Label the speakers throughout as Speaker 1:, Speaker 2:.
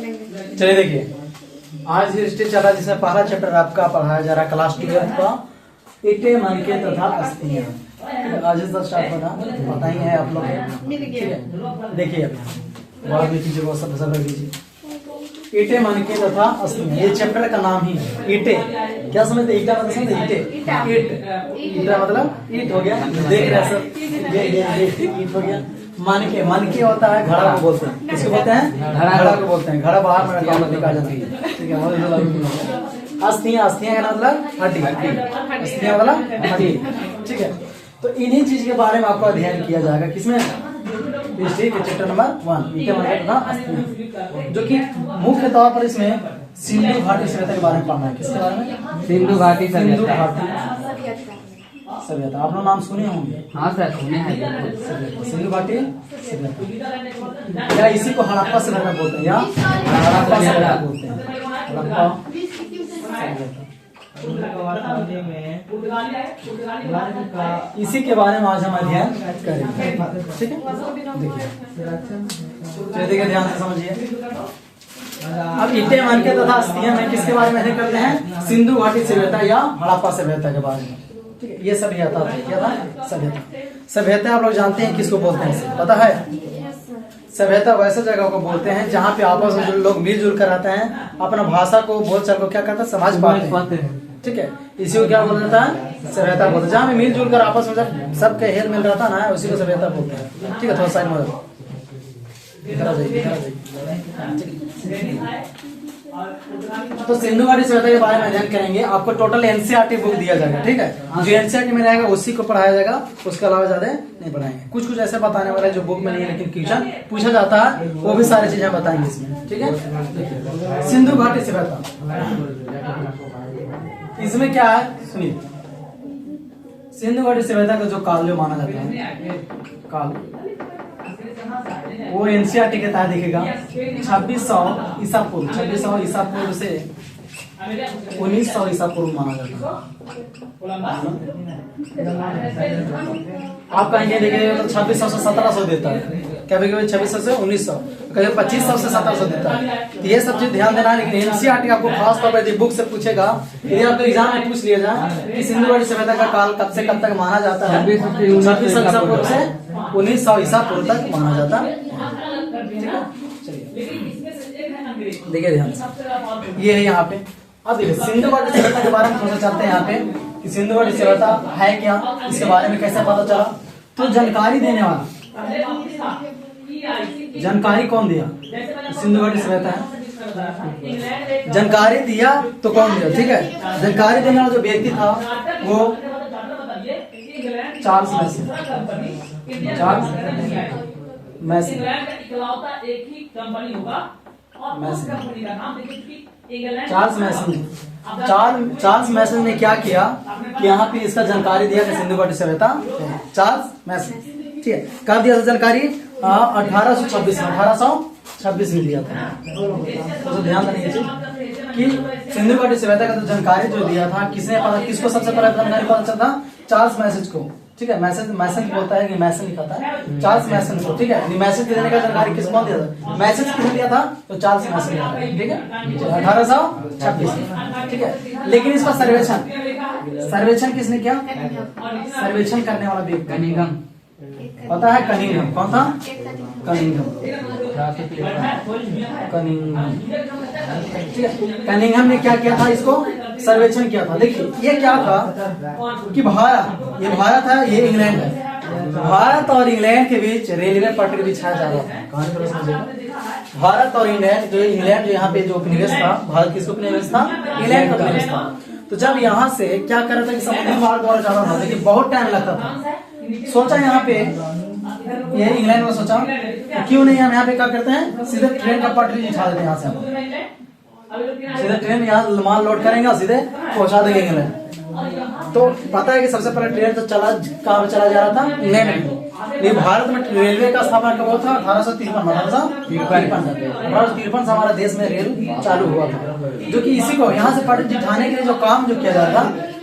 Speaker 1: चलिए देखिए, आज हिस्ट्री चला जिसमें पहला चैप्टर आपका पढ़ाया जा रहा है क्लास 12 का ईंटें मनके तथा अस्थियां। आज से स्टार्ट होना पता ही है आप लोग, ठीक है। देखिए बाद में कीजिए, वो सब रख दीजिए। ईंटें मनके तथा अस्थियां, ये चैप्टर का नाम ही है। ईंटें क्या समझते? ईंटा मतलब समझते? ईंट, ईंटा मतलब ईंट हो गया। देख रहे हैं सब, ये ईंट हो गया। मनके, मनके होता है घड़ा को बोलते हैं। किसको बोलते हैं? घड़ा को बोलते हैं। घड़ा बाहर में रखा हुआ दिखा जाता है, ठीक है। अस्थियां, अस्थियां का मतलब हड्डी, अस्थियां वाला हड्डी, ठीक है। तो इन्हीं चीज के बारे में आपको अध्ययन किया जाएगा। किसमें? हिस्ट्री के चैप्टर नंबर 1 ईंटें मनके तथा अस्थियां, जो कि मुख्य तौर पर इसमें सिंधु घाटी सभ्यता के बारे में पढ़ना है। किसके बारे में?
Speaker 2: सिंधु घाटी
Speaker 1: सभ्यता। आप लोग नाम सुने होंगे।
Speaker 2: हाँ सर, सुने हैं।
Speaker 1: सिंधु घाटी सभ्यता, या इसी को हड़प्पा सभ्यता बोलते हैं, या हड़प्पा सभ्यता बोलते हैं। हड़प्पा सभ्यता, इसी के बारे में आज हम अध्ययन करेंगे, ठीक है। देखिए ध्यान से समझिए। अब ईंटें मनके तथा अस्थियां में किसके बारे में करते हैं? सिंधु घाटी सभ्यता या हड़प्पा सभ्यता के बारे में, ठीक है। ये सभ्यता था, क्या था? सभ्यता। सभ्यता आप लोग जानते हैं किसको बोलते हैं? पता है? सभ्यता वैसे जगह को बोलते हैं जहाँ पे आपस में जो लोग मिलजुल कर रहते हैं, अपना भाषा को बोलचाल को क्या करते हैं? समझ पाते हैं, ठीक है। इसी को क्या बोला जाता है? सभ्यता बोलते हैं। जहाँ पे मिलजुल कर आपस में जब सबके हेल मिल रहता है ना, उसी को सभ्यता बोलते हैं, ठीक है। थोड़ा साइड में तो सिंधु घाटी सभ्यता के बारे में अध्ययन करेंगे। आपको टोटल एनसीईआरटी बुक दिया जाएगा, ठीक है। जो एनसीईआरटी में रहेगा उसी को पढ़ाया जाएगा, उसके अलावा ज्यादा नहीं पढ़ाएंगे। कुछ कुछ ऐसे बताने वाला है जो बुक में नहीं है, लेकिन क्वेश्चन पूछा जाता है, वो भी सारी चीजें बताएंगे इसमें, ठीक है। सिंधु घाटी सभ्यता, इसमें क्या है सुनिए। सिंधु घाटी सभ्यता का जो काल जो माना जाता है, काल वो एनसीईआरटी के तहत देखेगा 2600 ईसा पूर्व, 2600 ईसा पूर्व से 1900 ईसा पूर्व माना जाता है। आप कहेंगे देखिए तो 2600 से 1700 देता है, कभी कभी 2600 से 1900, कभी 2500 से 1700 देता है। तो ये सब चीज ध्यान देना है। लेकिन एनसीईआरटी आपको खास तौर पर बुक से पूछेगा, यदि आपको एग्जाम में पूछ लिया जाए कि सिंधु घाटी सभ्यता का काल कब से कब तक माना जाता है, 2600 ईसा पूर्व से 1900 ईसा पूर्व तक माना जाता है, ठीक है। चलिए देखिए ध्यान से, ये है यहाँ पे। अब देखिए सिंधु घाटी सभ्यता के बारे में थोड़ा चलते हैं यहाँ पे कि सिंधु घाटी सभ्यता है क्या, इसके बारे में कैसे पता चला। तो जानकारी देने वाला, जानकारी कौन दिया? सिंधु घाटी सभ्यता है, जानकारी दिया तो कौन दिया, ठीक है। जानकारी देने वाला जो व्यक्ति था वो चार्ल्स मैसन, चार्ल्स मैसन, चार्ल्स मैसन। चार्ल्स मैसन ने क्या किया कि यहाँ पे इसका जानकारी दिया कि सिंधु घाटी सभ्यता, चार्ल्स मैसन, ठीक है। कब दिया था जानकारी? 1826 में दिया था। तो ध्यान देना कि सिंधु घाटी सभ्यता का जो जानकारी जो दिया था, किसने पता, किसको सबसे पहले जानकारी पता चला था? चार्ल्स मैसन को, ठीक है। मैसन, मैसन बोलता है कि मैसन लिखा था, चार्ल्स मैसन को, ठीक है। मैसन देने का जानकारी किसको दिया था? मैसन किसने दिया था? तो चार्ल्स मैसन दिया था, ठीक है। 1826, ठीक है। लेकिन इसका सर्वेक्षण किसने किया? सर्वेक्षण करने वाला व्यक्ति कनिंघम, पता है? कनिंघम कौन था? कनिंघम, कनिंघम, ठीक है। कनिंघम ने क्या किया था? इसको सर्वेक्षण किया था। देखिए ये क्या था कि भारत, ये भारत है, ये इंग्लैंड है। भारत और इंग्लैंड के बीच रेलवे पटरी बिछाया जा रहा था। भारत और इंग्लैंड, जो इंग्लैंड जो यहाँ पे जो उपनिवेश था, भारत किसका उपनिवेश था? इंग्लैंड का उपनिवेश था। तो जब यहाँ से क्या कर रहा था कि समुद्री मार्ग द्वारा जाना था, लेकिन बहुत टाइम लगता था। सोचा यहाँ पे, ये इंग्लैंड में सोचा क्यों नहीं हम यहाँ पे क्या करते हैं, सीधे ट्रेन का पटरी बिछा देते हैं। यहाँ से सीधे ट्रेन यहाँ माल लोड करेंगे और सीधे पहुंचा देंगे इंग्लैंड। तो पता है कि सबसे पहले ट्रेन तो चला कहाँ चला जा रहा था? इंग्लैंड में। ये भारत में रेलवे का स्थापना कब हुआ था? 1853 से हमारे देश में रेल चालू हुआ था, जो कि इसी को यहाँ से पटरी जिठाने के लिए जो काम जो किया जा रहा था।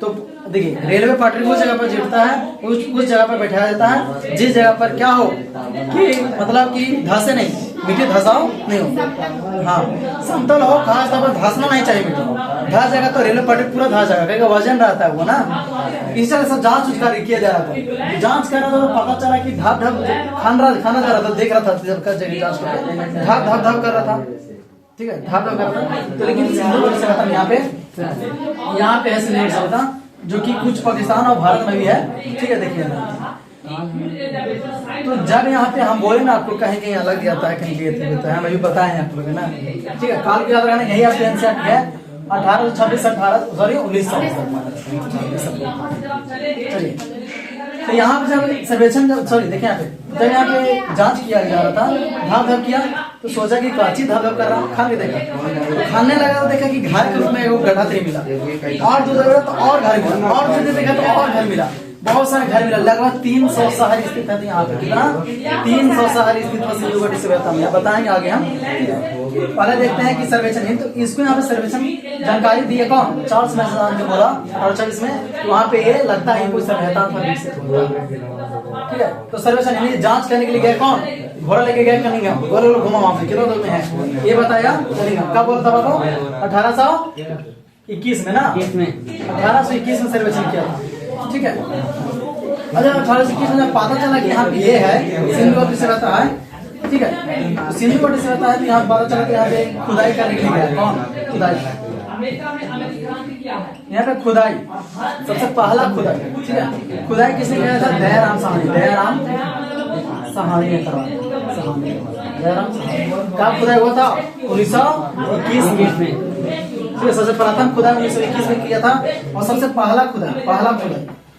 Speaker 1: तो देखिए रेलवे पटरी उस जगह पर जुड़ता है, उस जगह पर बैठाया जाता है जिस जगह पर क्या हो कि मतलब कि धसे नहीं, मिट्टी धसाव नहीं हो। हाँ, समतल हो, घास तब धसना नहीं चाहिए मिट्टी। धस जाएगा तो रेलवे पटरी पूरा धस जाएगा, क्योंकि वजन रहता है वो ना। इस तरह से जांच किया जा रहा था। जांच कर रहा था तो पता चला कि धप धप खाना जा रहा था, देख रहा था जब कर जगह जांच करके धप धप धप कर रहा था। ठीक है, धप धप कर रहा था। तो लेकिन सिंधु घाटी सभ्यता यहाँ पे है सिंधु घाटी सभ्यता, जो कि कुछ पाकिस्तान और भारत में भी है। ठीक है, देखिए तो जब यहाँ पे हम बोले ना आपको कहीं कहीं अलग जाता है, कहीं तो हम अभी बताए आप लोग ना। ठीक है, काल की याद रखना, यही आपके एनसीईआरटी है 1919। चलिए, तो यहाँ पे जब सर्वेक्षण देखिए यहाँ पे जब यहाँ पे जांच किया जा रहा था, धाप धप किया तो सोचा कि काची धाप धप कर रहा, खा के देखा तो खाने लगा तो देखा कि घर के रूप में एक गड्ढा नहीं मिला, और दूध तो और घर मिला, और दूध देखा तो और घर मिला, बहुत सारे घर मिला। लगभग 300 शहर स्थित है यहाँ पे। कितना? 300 शहर स्थित है सिंधु घाटी सभ्यता में। बताएंगे आगे हम। पहले देखते हैं कि सर्वेक्षण है, तो इसको यहाँ पे सर्वेक्षण जानकारी दी है कौन? चार्ल्स मैसन ने बोला 1840 में। वहाँ पे ये लगता है कोई सभ्यता था विकसित हुआ। ठीक है, तो सर्वेक्षण जांच करने के लिए गए कौन? घोड़ा लेके गए कनिंघम, घोड़े लोग घुमा वहां पे कितना दूर में है ये बताया कनिंघम। कब बोला था बाबू? 1821 में ना, 1821 में सर्वेक्षण किया था। ठीक है, अच्छा 1821 में पता चला कि यहाँ पे ये है सिंधु घाटी सभ्यता है। ठीक है, तो सिंधु घाटी सभ्यता है तो यहाँ पता चला कि यहाँ पे खुदाई करने के लिए गया कौन? खुदाई, यहाँ पे खुदाई, सबसे पहला खुदाई। ठीक है, खुदाई किसने किया था? दयाराम साहनी। दयाराम साहनी ने करवाया। दयाराम साहनी कब खुदाई हुआ था? 1921 में। ठीक है, सबसे प्रथम खुदाई 1921 में किया था, और सबसे पहला खुदाई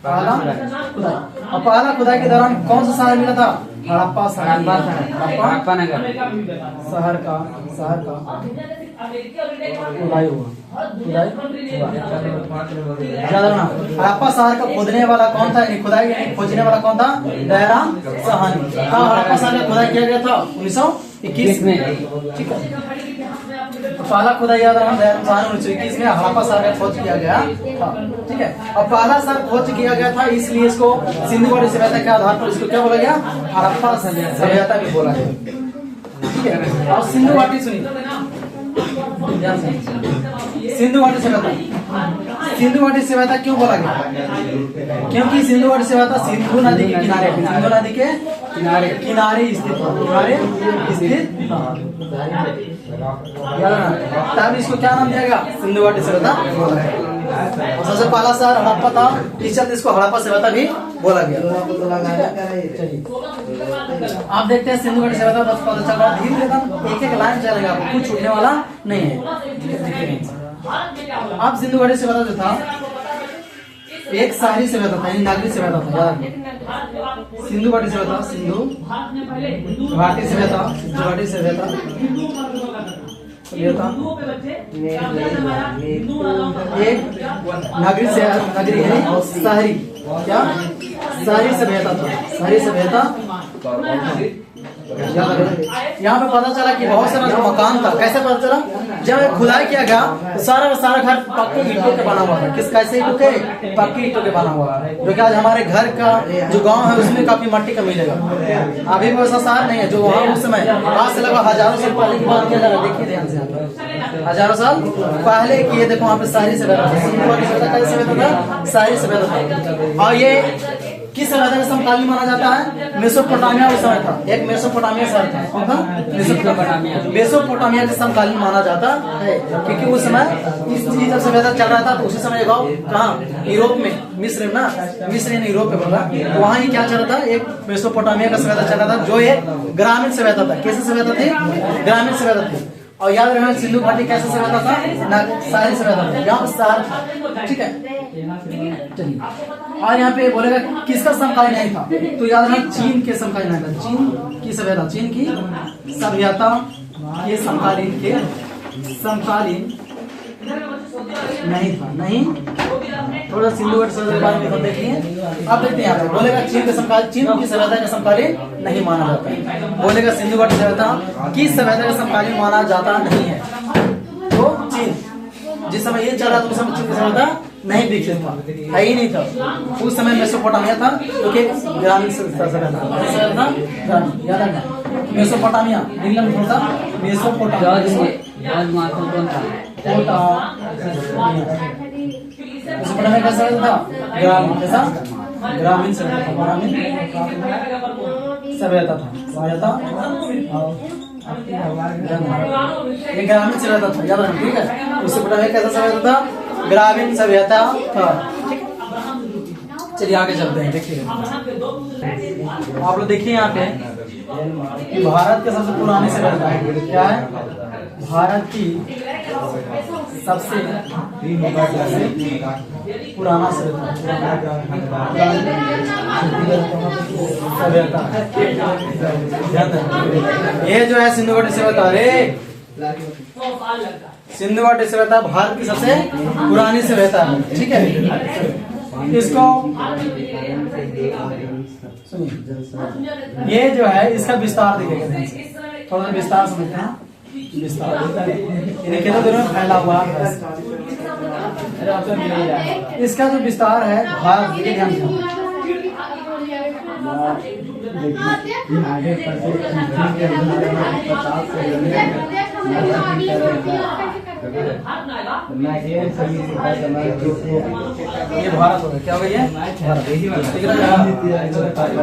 Speaker 1: और पहला खुदाई के दौरान कौन सा शहर मिला था? हड़प्पा शहर का खुदाई हुआ। हड़प्पा शहर का खोदने वाला कौन था? खुदाई खोजने वाला कौन था? दयाराम साहनी। हड़प्पा शहर का खुदाई किया गया था 1921 में। ठीक है, पहला खुदाई याद रखना, दयाराम साहनी 1921 में हड़प्पा शहर का खोज किया गया था। ठीक है, और पहला शहर खोज किया गया था, इसलिए इसको सिंधु घाटी सभ्यता के आधार पर इसको क्या बोला गया? हड़प्पा सभ्यता भी बोला गया। ठीक है, और सिंधु घाटी सुनिए, सिंधु घाटी सभ्यता, सिंधु घाटी सभ्यता क्यों बोला गया? क्योंकि सिंधु घाटी सभ्यता सिंधु नदी के किनारे, सिंधु नदी के किनारे स्थित, तब इसको क्या नाम दिया गया? सिंधु घाटी सभ्यता बोला गया। और सबसे पहला शहर हड़प्पा था, इस चलते इसको हड़प्पा सभ्यता भी बोला गया। आप देखते हैं सिंधु घाटी सभ्यता बस पता चल रहा है, धीरे एक एक लाइन चलेगा, कुछ छूटने वाला नहीं है। अब सिंधु घाटी सभ्यता जो था एक शहरी सभ्यता था, नागरिक सभ्यता था। याद सिंधु घाटी सभ्यता, सिंधु घाटी सभ्यता, घाटी सभ्यता एक नागरिक है शहरी, क्या शहरी सभ्यता था, शहरी सभ्यता। यहाँ पे पता चला कि बहुत सारा जो मकान था, कैसे पता चला? जब खुदाई किया गया तो सारा घर पक्के ईंटों के बना हुआ था। किस कैसे ईंटों के? पक्के ईंटों के बना हुआ है, जो कि आज हमारे घर का जो गांव है उसमें काफी मट्टी का मिलेगा। अभी भी वैसा शहर नहीं है जो वहाँ उस समय आज से लगभग हजारों साल पहले की बात किया जा रहा है। देखिए ध्यान से, हजारों साल पहले की, देखो वहाँ पे शहरी सभ्यता, कैसे सभ्यता था? शहरी सभ्यता। और ये किस सभ्यता के समकालीन माना जाता है? मेसोपोटामिया उस समय था, एक मेसोपोटामिया शहर था। कौन था? मेसोपोटामिया के समकालीन माना जाता है, क्योंकि उस समय इस चीज जब सभ्यता चल रहा था तो उसी समय गाँव कहाँ? यूरोप में, मिस्र ना, मिस्र ने यूरोप में बोला, तो वहाँ ही क्या चल रहा था? एक मेसोपोटामिया का सभ्यता चल रहा था, जो एक ग्रामीण सभ्यता था। कैसे सभ्यता थी? ग्रामीण सभ्यता थी। और याद रखना सिंधु घाटी कैसे सभ्यता था? शहरी सभ्यता था, यहाँ शहर। ठीक है, चलिए, और यहाँ पे बोलेगा किसका समकालीन नहीं था? तो याद रखना चीन के समकालीन नहीं था। चीन की सभ्यता, चीन की सभ्यता के समकालीन नहीं था। नहीं, थोड़ा सिंधु घाटी सभ्यता के बारे में देखिए। अब देखते हैं यहाँ पे बोलेगा चीन के समकालीन, चीन की सभ्यता का समकालीन नहीं माना जाता है। बोलेगा सिंधु घाटी सभ्यता किस सभ्यता का समकालीन माना जाता नहीं है? तो चीन, जिस समय ये चल रहा था उस समय चीन की सभ्यता नहीं विकसित था, है ही नहीं था। उस समय मेसोपोटामिया था, जो कि ग्रामीण सभ्यता था। याद रखना मेसोपोटामिया, इंग्लैंड में थोड़ा सा मेसोपोटामिया,
Speaker 2: जॉर्ज मार्शल कौन था?
Speaker 1: मेसोपोटामिया कैसा था? ग्रामीण, कैसा? ग्रामीण सभ्यता, ग्रामीण सभ्यता था, सभ्यता ये ग्रामीण सभ्यता था, याद रखना, ठीक है। मेसोपोटामिया कैसा सभ्यता था? ग्रामीण सभ्यता था। चलिए आगे चलते हैं, देखिए आप लोग देखिए यहाँ पे कि भारत के सबसे पुरानी सभ्यता है, क्या है? भारत की सबसे पुराना सभ्यता, ये जो है सिंधु घाटी सभ्यता, अरे सिंधु घाटी सभ्यता भारत की सबसे पुरानी सभ्यता है, ठीक है। इसको सुनिए, ये जो है इसका विस्तार देखिएगा, थोड़ा सा विस्तार समझते हैं। विस्तार ये खेतों दोनों में फैला हुआ है, इसका जो विस्तार है भारत के ध्यान से ये भारत हो गया, क्या हो गया?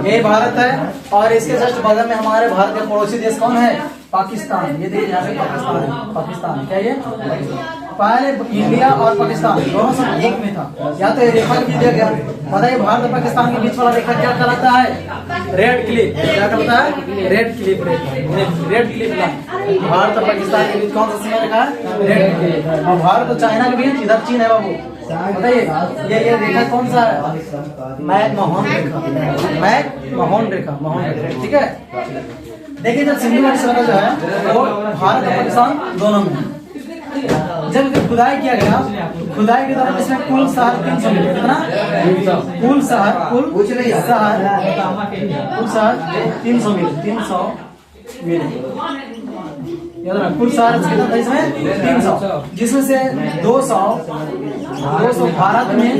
Speaker 1: ये भारत है और इसके जस्ट बगल में हमारे भारत के पड़ोसी देश कौन है? पाकिस्तान। ये देखिए यहाँ पे पाकिस्तान है, पाकिस्तान क्या ये? पहले इंडिया और पाकिस्तान दोनों सब एक में था, या तो ये रेखा खींच दिया गया। बताइए भारत और पाकिस्तान के बीच वाला रेखा क्या कहलाता है? Red clip. क्या कहलाता है? रेड क्लिप रेखा, रेड क्लिप लाइन। भारत और पाकिस्तान के बीच कौन सा सीमा रेखा है? Red clip. और भारत और चाइना के बीच इधर चीन है बाबू। बताइए ये रेखा कौन सा है? मैक-मोहन रेखा, मैक-मोहन रेखा, मोहन रेखा, ठीक है। देखिए जब सिंधु घाटी सभ्यता जो है वो भारत और पाकिस्तान दोनों में, जब खुदाई किया गया, खुदाई के दौरान इसमें कुल शहर 300 मिले। कितना? कुल शहर 300 मिले, 300 मिले। याद रखना, कुल शहर कितना था इसमें? 300, जिसमें से 200 भारत में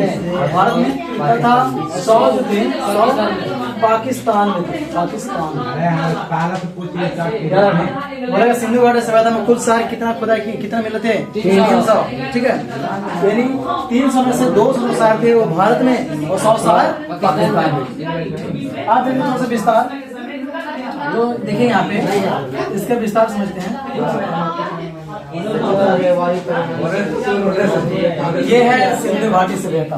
Speaker 1: तथा 100 जो थे 100 पाकिस्तान में थे, पाकिस्तान में। बोलेगा सिंधु घाटी सभ्यता में कुल शहर कितना खुदाई की, कितना मिले थे? 300, ठीक है। यानी 300 में से 200 शहर थे वो भारत में और 100 शहर पाकिस्तान में। आप देखिए थोड़ा सा विस्तार, तो देखिए यहाँ पे इसका विस्तार समझते हैं। ये है सिंधु घाटी सभ्यता,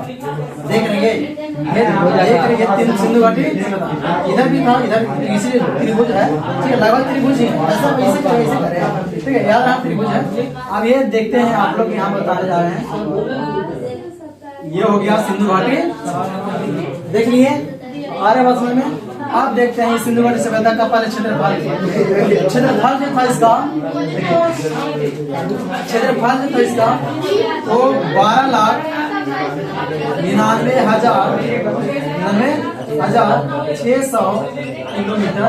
Speaker 1: देख रहे हैं ये तीन सिंधु घाटी सभ्यता। इधर भी था, इधर तीसरी त्रिभुज है, ठीक है, लगभग त्रिभुज ही है, ऐसा वैसे करें, ठीक है, याद रहा त्रिभुज है। अब ये देखते हैं आप लोग यहाँ बताने जा रहे हैं, ये हो गया सिंधु घाटी, देख लिए आ रहे बात समझ में। आप देखते हैं सिंधु घाटी सभ्यता का पहले क्षेत्रफल जो था इसका, क्षेत्रफल जो था इसका वो 12,99,600 किलोमीटर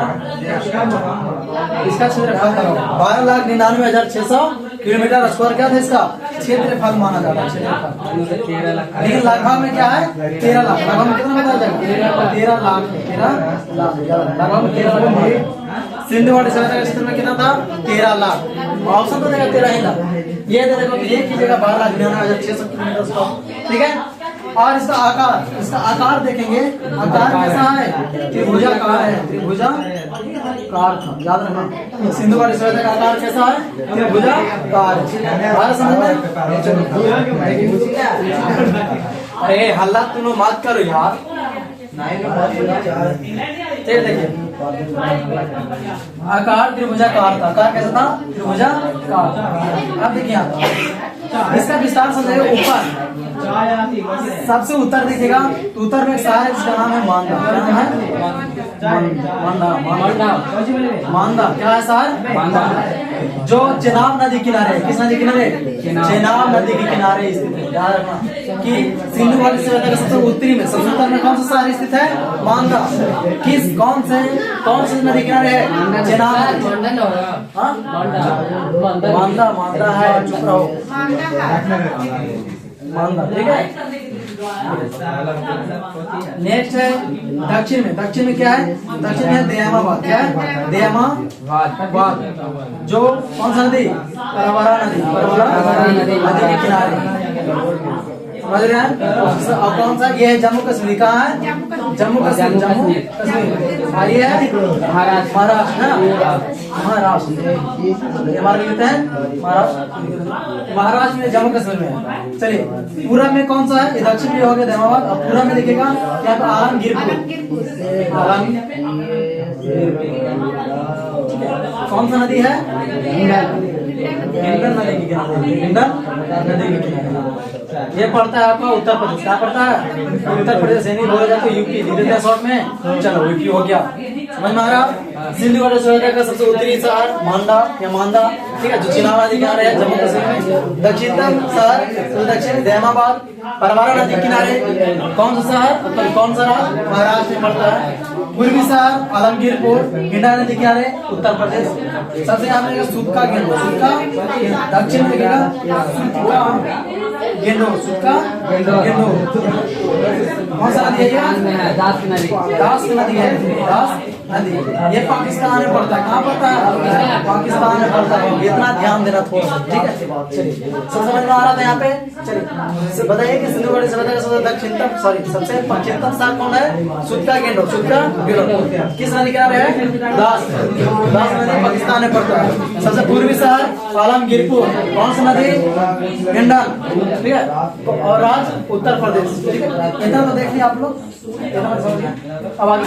Speaker 1: इसका क्षेत्रफल था। 12,99,600 किलोमीटर स्क्वायर क्या था इसका क्षेत्रफल माना जाता है, क्षेत्रफल। लेकिन लगभग में क्या है? 13 लाख। लगभग में कितना बताया जाएगा? 13 लाख, 13 लाख, लगभग में 13 लाख। सिंधु घाटी सभ्यता का क्षेत्र में कितना था? 13 लाख। ऑप्शन तो देगा 13 ही लाख। ये दे देगा ये कीजिएगा 12,99,600 किलोमीटर स्क्वायर, ठीक है। और इसका आकार देखेंगे, आकार कैसा है? त्रिभुजाकार है, त्रिभुजाकार था, याद रखना। सिंधु घाटी सभ्यता का आकार कैसा है? त्रिभुजाकार। बात समझ में? अरे हल्ला तुम मत करो यार। देखिए आकार त्रिभुजाकार था, आकार कैसा था? त्रिभुजाकार। अब देखिए इसका विस्तार समझेगा। ऊपर सबसे उत्तर देखिएगा, तो उत्तर में एक शहर है जिसका नाम है मांदा। क्या नाम है? मांदा। क्या है शहर? मांदा, जो चेनाब नदी किनारे है। किस नदी किनारे? चेनाब नदी के किनारे स्थित है। याद रखना कि सिंधु घाटी सभ्यता का सबसे उत्तरी में, सबसे उत्तर में कौन सा शहर स्थित है? मांदा। कौन से नदी किनारे है? चेनाब। मांदा है, चुप रहो, मांदा, ठीक है। नेक्स्ट है दक्षिण में क्या है? दक्षिण में दयामाबाद। क्या है? दयामाबाद। जो कौन सा नदी? परवरा नदी के किनारे। समझ रहे हैं? और कौन सा? ये है जम्मू कश्मीर। कहाँ है? जम्मू कश्मीर। और ये है महाराष्ट्र है ना? महाराष्ट्र। हमारे लिखते हैं महाराष्ट्र में, जम्मू कश्मीर में। चलिए पूरब में कौन सा है? ये दक्षिण में हो गया दयामाबाद। और पूरब में देखिएगा यहाँ पे आलमगीरपुर। कौन सा नदी है? हिंडन नदी के किनारे। ये पड़ता है आपका उत्तर प्रदेश। क्या पड़ता है? उत्तर प्रदेश। यानी बोला जाता है यूपी। लिख शॉर्ट में। चलो यूपी हो गया। समझ में आ रहा? सिंधु घाटी सभ्यता का सबसे उत्तरी शहर मांडा, ठीक है, जो चिनाब नदी किनारे है जम्मू कश्मीर में। दक्षिणतम शहर दक्षिण दयामाबाद, परवरा नदी किनारे। कौन सा शहर? कौन सा राज्य? महाराष्ट्र में पड़ता है। पूर्वी शहर आलमगीरपुर, हिंडा नदी किनारे, उत्तर प्रदेश। सबसे यहाँ पे सुक्का गेंडो। दक्षिण में देखिएगा सुक्का गेंडो। कौन सा नदी है?
Speaker 2: दास नदी।
Speaker 1: दास नदी है। दास नदी ये पाकिस्तान में पड़ता है। कहाँ पड़ता है? पाकिस्तान में पड़ता है। इतना ध्यान देना थोड़ा सा, ठीक है। चलिए सब समझ में आ रहा था यहाँ पे। चलिए बताइए कि सिंधु घाटी सभ्यता का सबसे पश्चिमतम शहर कौन है? सुक्का गेंडो। किस नदी किनारे है? दास नदी पाकिस्तान में पड़ता है। सबसे पूर्वी शहर आलमगीरपुर। कौन सा नदी? हिंडन, ठीक है। और राज्य उत्तर प्रदेश, ठीक है। इतना तो देख लिया आप लोग। इतना समझ गए। अब आगे